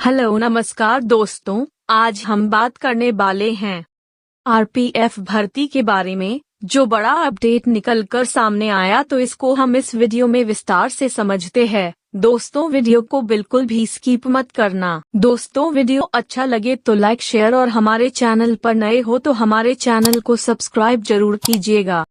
Hello नमस्कार दोस्तों, आज हम बात करने वाले हैं आरपीएफ भर्ती के बारे में, जो बड़ा अपडेट निकल कर सामने आया, तो इसको हम इस वीडियो में विस्तार से समझते हैं। दोस्तों, वीडियो को बिल्कुल भी स्किप मत करना। दोस्तों, वीडियो अच्छा लगे तो लाइक शेयर और हमारे चैनल पर नए हो तो हमारे चैनल को सब्सक्राइब जरूर कीजिएगा।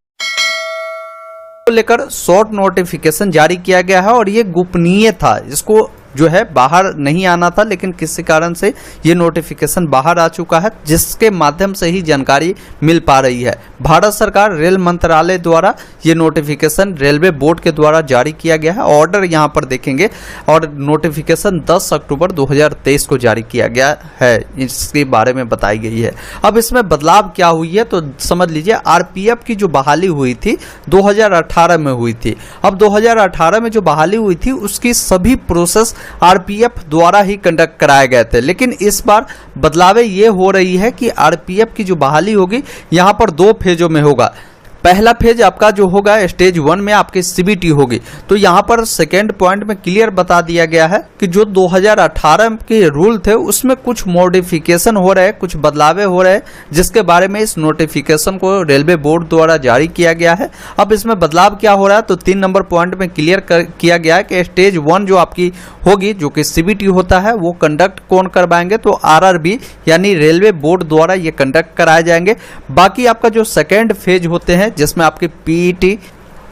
को लेकर शॉर्ट नोटिफिकेशन जारी किया गया है और ये गोपनीय था, इसको जो है बाहर नहीं आना था, लेकिन किसी कारण से ये नोटिफिकेशन बाहर आ चुका है, जिसके माध्यम से ही जानकारी मिल पा रही है। भारत सरकार रेल मंत्रालय द्वारा ये नोटिफिकेशन रेलवे बोर्ड के द्वारा जारी किया गया है। ऑर्डर यहाँ पर देखेंगे और नोटिफिकेशन 10 अक्टूबर 2023 को जारी किया गया है, इसके बारे में बताई गई है। अब इसमें बदलाव क्या हुई है तो समझ लीजिए। आरपीएफ की जो बहाली हुई थी 2018 में हुई थी। अब 2018 में जो बहाली हुई थी उसकी सभी प्रोसेस आरपीएफ द्वारा ही कंडक्ट कराए गए थे, लेकिन इस बार बदलाव ये हो रही है कि आरपीएफ की जो बहाली होगी यहाँ पर 2 फेजों में होगा। पहला फेज आपका जो होगा स्टेज 1 में आपकी सीबीटी होगी। तो यहाँ पर सेकेंड पॉइंट में क्लियर बता दिया गया है कि जो 2018 के रूल थे उसमें कुछ मॉडिफिकेशन हो रहे हैं, कुछ बदलावे हो रहे हैं, जिसके बारे में इस नोटिफिकेशन को रेलवे बोर्ड द्वारा जारी किया गया है। अब इसमें बदलाव क्या हो रहा है तो 3 नंबर पॉइंट में क्लियर किया गया है कि स्टेज 1 जो आपकी होगी, जो कि सीबीटी होता है, वो कंडक्ट कौन करवाएंगे तो आरआरबी यानी रेलवे बोर्ड द्वारा ये कंडक्ट कराए जाएंगे। बाकी आपका जो सेकेंड फेज होते हैं जिसमें आपकी पीईटी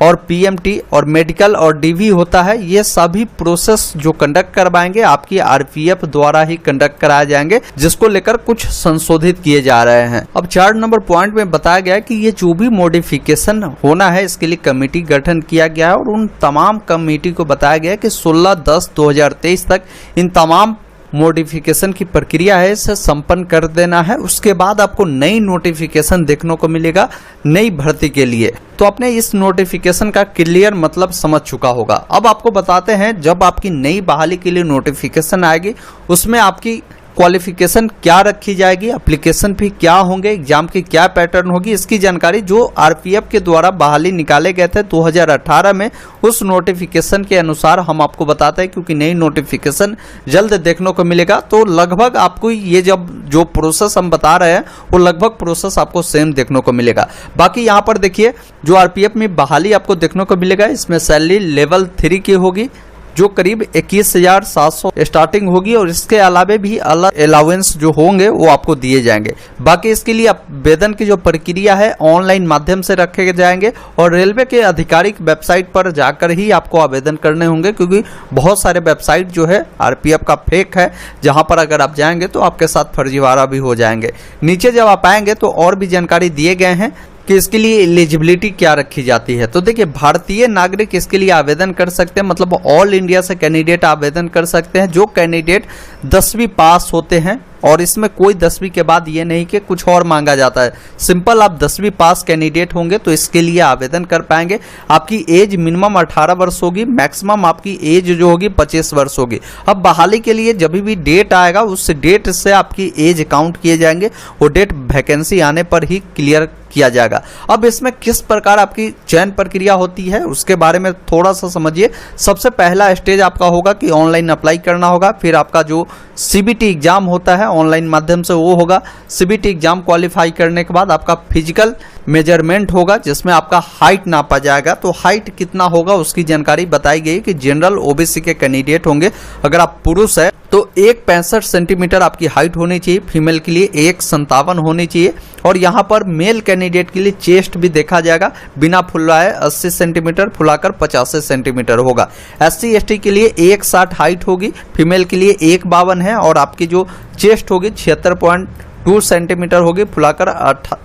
और पीएमटी और मेडिकल और डीवी होता है, ये सभी प्रोसेस जो कंडक्ट करवाएंगे आपकी आरपीएफ द्वारा ही कंडक्ट कराए जाएंगे, जिसको लेकर कुछ संशोधित किए जा रहे हैं। अब 4 नंबर पॉइंट में बताया गया है कि ये जो भी मॉडिफिकेशन होना है इसके लिए कमेटी गठन किया गया है और उन तमाम कमेटी को बताया गया है कि 16/10/2023 तक इन तमाम मॉडिफिकेशन की प्रक्रिया है इसे संपन्न कर देना है। उसके बाद आपको नई नोटिफिकेशन देखने को मिलेगा नई भर्ती के लिए। तो आपने इस नोटिफिकेशन का क्लियर मतलब समझ चुका होगा। अब आपको बताते हैं, जब आपकी नई बहाली के लिए नोटिफिकेशन आएगी उसमें आपकी क्वालिफिकेशन क्या रखी जाएगी, एप्लीकेशन फी क्या होंगे, एग्जाम की क्या पैटर्न होगी, इसकी जानकारी जो आरपीएफ के द्वारा बहाली निकाले गए थे 2018 में, उस नोटिफिकेशन के अनुसार हम आपको बताते हैं, क्योंकि नई नोटिफिकेशन जल्द देखने को मिलेगा। तो लगभग आपको ये जो प्रोसेस हम बता रहे हैं वो लगभग प्रोसेस आपको सेम देखने को मिलेगा। बाकी यहाँ पर देखिए, जो आरपीएफ में बहाली आपको देखने को मिलेगा, इसमें सैलरी लेवल 3 की होगी, जो करीब 21,700 स्टार्टिंग होगी और इसके अलावे भी अलग अलाउंस जो होंगे वो आपको दिए जाएंगे। बाकी इसके लिए आवेदन की जो प्रक्रिया है ऑनलाइन माध्यम से रखे जाएंगे और रेलवे के आधिकारिक वेबसाइट पर जाकर ही आपको आवेदन करने होंगे, क्योंकि बहुत सारे वेबसाइट जो है आरपीएफ का फेक है, जहां पर अगर आप जाएंगे तो आपके साथ फर्जीवाड़ा भी हो जाएंगे। नीचे जब आप आएंगे तो और भी जानकारी दिए गए हैं कि इसके लिए एलिजिबिलिटी क्या रखी जाती है। तो देखिए, भारतीय नागरिक इसके लिए आवेदन कर सकते हैं, मतलब ऑल इंडिया से कैंडिडेट आवेदन कर सकते हैं जो कैंडिडेट 10वीं पास होते हैं। और इसमें कोई 10वीं के बाद ये नहीं कि कुछ और मांगा जाता है, सिंपल आप 10वीं पास कैंडिडेट होंगे तो इसके लिए आवेदन कर पाएंगे। आपकी एज मिनिमम 18 वर्ष होगी, मैक्सिमम आपकी एज जो होगी 25 वर्ष होगी। अब बहाली के लिए जब भी डेट आएगा उस डेट से आपकी एज काउंट किए जाएंगे, वो डेट वैकेंसी आने पर ही क्लियर किया जाएगा। अब इसमें किस प्रकार आपकी चयन प्रक्रिया होती है उसके बारे में थोड़ा सा समझिए। सबसे पहला स्टेज आपका होगा कि ऑनलाइन अप्लाई करना होगा, फिर आपका जो सीबीटी एग्जाम होता है ऑनलाइन माध्यम से वो होगा। सीबीटी एग्जाम क्वालिफाई करने के बाद आपका फिजिकल मेजरमेंट होगा, जिसमें आपका हाइट नापा जाएगा। तो हाइट कितना होगा उसकी जानकारी बताई गई कि जनरल ओबीसी के कैंडिडेट होंगे, अगर आप पुरुष है तो 1.65 सेंटीमीटर आपकी हाइट होनी चाहिए, फीमेल के लिए 1.57 होनी चाहिए। और यहाँ पर मेल कैंडिडेट के लिए चेस्ट भी देखा जाएगा, बिना फुलाए 80 सेंटीमीटर, फुलाकर 85 सेंटीमीटर होगा। SC ST के लिए 1.60 हाइट होगी, फीमेल के लिए 1.52 है और आपकी जो चेस्ट होगी 76.2 सेंटीमीटर होगी, फुलाकर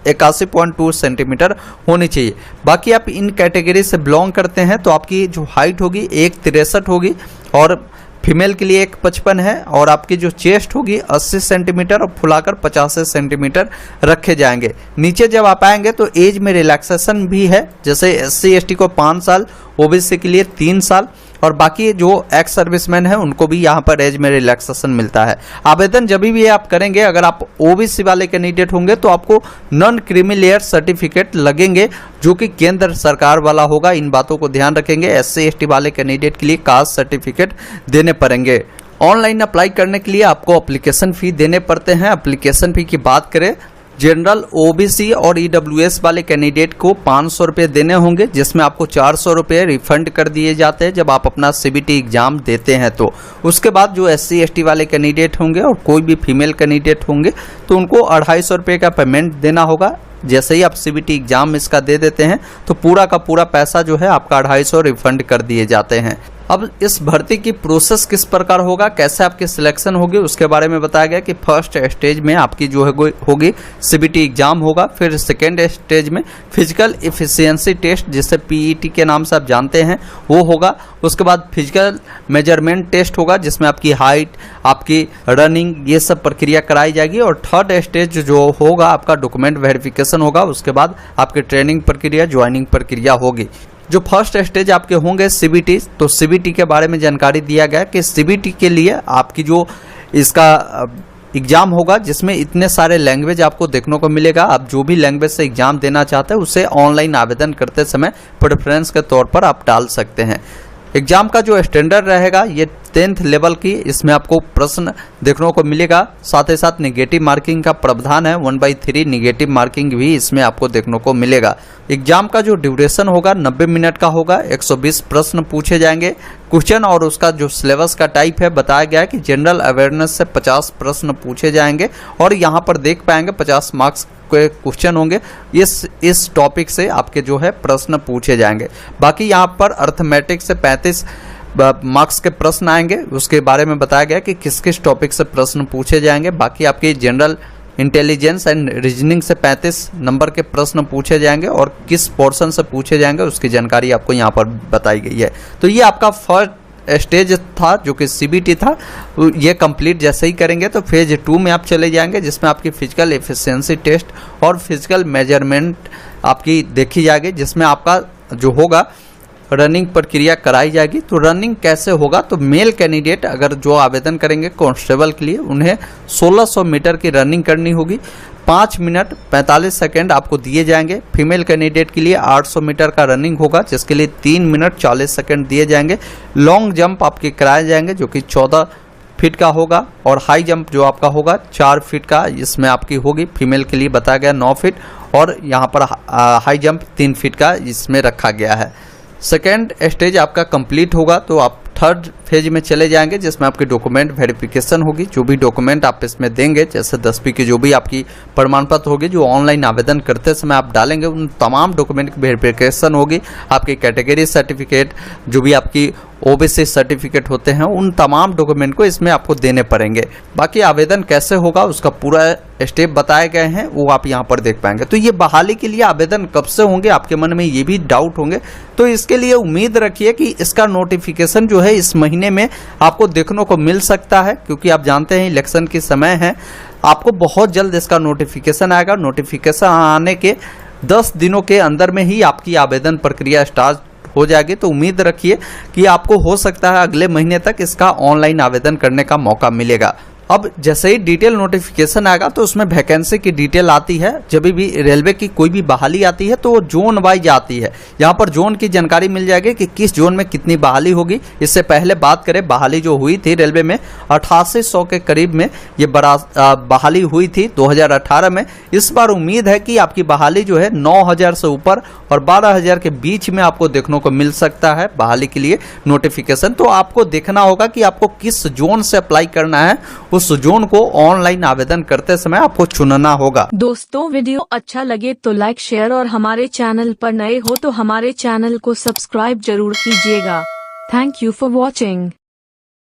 81.2 सेंटीमीटर होनी चाहिए। बाकी आप इन कैटेगरी से बिलोंग करते हैं तो आपकी जो हाइट होगी 1.63 होगी और फीमेल के लिए 1.55 है और आपकी जो चेस्ट होगी 80 सेंटीमीटर और फुलाकर 50 सेंटीमीटर रखे जाएंगे। नीचे जब आप आएंगे तो एज में रिलैक्सेशन भी है, जैसे SC ST को 5 साल, ओबीसी के लिए 3 साल और बाकी जो एक्स सर्विसमैन है उनको भी यहाँ पर एज में रिलैक्सेशन मिलता है। आवेदन जब भी आप करेंगे, अगर आप ओबीसी वाले कैंडिडेट होंगे तो आपको नॉन क्रीमी लेयर सर्टिफिकेट लगेंगे जो कि केंद्र सरकार वाला होगा। इन बातों को ध्यान रखेंगे। SC ST वाले कैंडिडेट के लिए कास्ट सर्टिफिकेट देने पड़ेंगे। ऑनलाइन अप्लाई करने के लिए आपको एप्लीकेशन फी देने पड़ते हैं। एप्लीकेशन फी की बात करें, जनरल, ओबीसी और ईडब्ल्यूएस वाले कैंडिडेट को 500 रुपये देने होंगे, जिसमें आपको 400 रुपये रिफंड कर दिए जाते हैं जब आप अपना सीबीटी एग्जाम देते हैं। तो उसके बाद जो SC ST वाले कैंडिडेट होंगे और कोई भी फीमेल कैंडिडेट होंगे तो उनको 250 रुपये का पेमेंट देना होगा। जैसे ही आप सीबीटी एग्जाम इसका दे देते हैं तो पूरा का पूरा पैसा जो है आपका 250 रिफंड कर दिए जाते हैं। अब इस भर्ती की प्रोसेस किस प्रकार होगा, कैसे आपकी सिलेक्शन होगी, उसके बारे में बताया गया कि फर्स्ट स्टेज में आपकी जो है होगी सीबीटी एग्जाम होगा। फिर सेकेंड स्टेज में फिजिकल एफिशिएंसी टेस्ट, जिसे PET के नाम से आप जानते हैं, वो होगा। उसके बाद फिजिकल मेजरमेंट टेस्ट होगा, जिसमें आपकी हाइट, आपकी रनिंग, ये सब प्रक्रिया कराई जाएगी। और थर्ड स्टेज जो होगा आपका डॉक्यूमेंट वेरिफिकेशन होगा। उसके बाद आपकी ट्रेनिंग प्रक्रिया, ज्वाइनिंग प्रक्रिया होगी। जो फर्स्ट स्टेज आपके होंगे सीबीटी, तो सीबीटी के बारे में जानकारी दिया गया कि सीबीटी के लिए आपकी जो इसका एग्जाम होगा, जिसमें इतने सारे लैंग्वेज आपको देखने को मिलेगा। आप जो भी लैंग्वेज से एग्जाम देना चाहते हैं उसे ऑनलाइन आवेदन करते समय प्रेफरेंस के तौर पर आप डाल सकते हैं। एग्जाम का जो स्टैंडर्ड रहेगा ये 10th लेवल की, इसमें आपको प्रश्न देखने को मिलेगा। साथ ही साथ नेगेटिव मार्किंग का प्रावधान है, 1/3 नेगेटिव मार्किंग भी इसमें आपको देखने को मिलेगा। एग्जाम का जो ड्यूरेशन होगा 90 मिनट का होगा। 120 प्रश्न पूछे जाएंगे। क्वेश्चन और उसका जो सिलेबस का टाइप है बताया गया है कि जनरल अवेयरनेस से 50 प्रश्न पूछे जाएंगे और यहाँ पर देख पाएंगे 50 मार्क्स के क्वेश्चन होंगे। इस टॉपिक से आपके जो है प्रश्न पूछे जाएंगे। बाकी यहाँ पर अर्थमेटिक से 35 मार्क्स के प्रश्न आएंगे। उसके बारे में बताया गया कि किस किस टॉपिक से प्रश्न पूछे जाएंगे। बाकी आपकी जनरल इंटेलिजेंस एंड रीजनिंग से 35 नंबर के प्रश्न पूछे जाएंगे और किस पोर्शन से पूछे जाएंगे उसकी जानकारी आपको यहाँ पर बताई गई है। तो ये आपका फर्स्ट स्टेज था जो कि सीबीटी था, ये कंप्लीट जैसे ही करेंगे तो फेज 2 में आप चले जाएंगे, जिसमें आपकी फिजिकल एफिशिएंसी टेस्ट और फिजिकल मेजरमेंट आपकी देखी जाएगी, जिसमें आपका जो होगा रनिंग प्रक्रिया कराई जाएगी। तो रनिंग कैसे होगा, तो मेल कैंडिडेट अगर जो आवेदन करेंगे कांस्टेबल के लिए उन्हें 1600 मीटर की रनिंग करनी होगी। 5 मिनट 45 सेकेंड आपको दिए जाएंगे। फीमेल कैंडिडेट के लिए 800 मीटर का रनिंग होगा, जिसके लिए 3 मिनट 40 सेकेंड दिए जाएंगे। लॉन्ग जंप आपके कराए जाएंगे जो कि 14 फीट का होगा और हाई जंप जो आपका होगा 4 फीट का इसमें आपकी होगी। फीमेल के लिए बताया गया 9 फीट और यहाँ पर हाई जंप 3 फीट का इसमें रखा गया है। सेकेंड स्टेज आपका कंप्लीट होगा तो आप थर्ड फेज में चले जाएंगे, जिसमें आपकी डॉक्यूमेंट वेरिफिकेशन होगी। जो भी डॉक्यूमेंट आप इसमें देंगे, जैसे 10वीं की जो भी आपकी प्रमाण पत्र होगी, जो ऑनलाइन आवेदन करते समय आप डालेंगे, उन तमाम डॉक्यूमेंट की वेरिफिकेशन होगी। आपकी कैटेगरी सर्टिफिकेट, जो भी आपकी ओबीसी सर्टिफिकेट होते हैं, उन तमाम डॉक्यूमेंट को इसमें आपको देने पड़ेंगे। बाकी आवेदन कैसे होगा उसका पूरा स्टेप बताए गए हैं, वो आप यहाँ पर देख पाएंगे। तो ये बहाली के लिए आवेदन कब से होंगे, आपके मन में ये भी डाउट होंगे, तो इसके लिए उम्मीद रखिए कि इसका नोटिफिकेशन जो है इस महीने में आपको देखने को मिल सकता है, क्योंकि आप जानते हैं इलेक्शन के समय है। आपको बहुत जल्द इसका नोटिफिकेशन आएगा। नोटिफिकेशन आने के 10 दिनों के अंदर में ही आपकी आवेदन प्रक्रिया स्टार्ट हो जाएगी। तो उम्मीद रखिए कि आपको हो सकता है अगले महीने तक इसका ऑनलाइन आवेदन करने का मौका मिलेगा। अब जैसे ही डिटेल नोटिफिकेशन आएगा तो उसमें वैकेंसी की डिटेल आती है। जब भी रेलवे की कोई भी बहाली आती है तो वो जोन वाइज आती है। यहाँ पर जोन की जानकारी मिल जाएगी कि किस जोन में कितनी बहाली होगी। इससे पहले बात करें, बहाली जो हुई थी रेलवे में 8800 के करीब में ये बहाली हुई थी 2018 में। इस बार उम्मीद है कि आपकी बहाली जो है 9000 से ऊपर और 12000 के बीच में आपको देखने को मिल सकता है बहाली के लिए नोटिफिकेशन। तो आपको देखना होगा कि आपको किस जोन से अप्लाई करना है, उस जोन को ऑनलाइन आवेदन करते समय आपको चुनना होगा। दोस्तों, वीडियो अच्छा लगे तो लाइक, शेयर और हमारे चैनल पर नए हो तो हमारे चैनल को सब्सक्राइब जरूर कीजिएगा। Thank you for watching.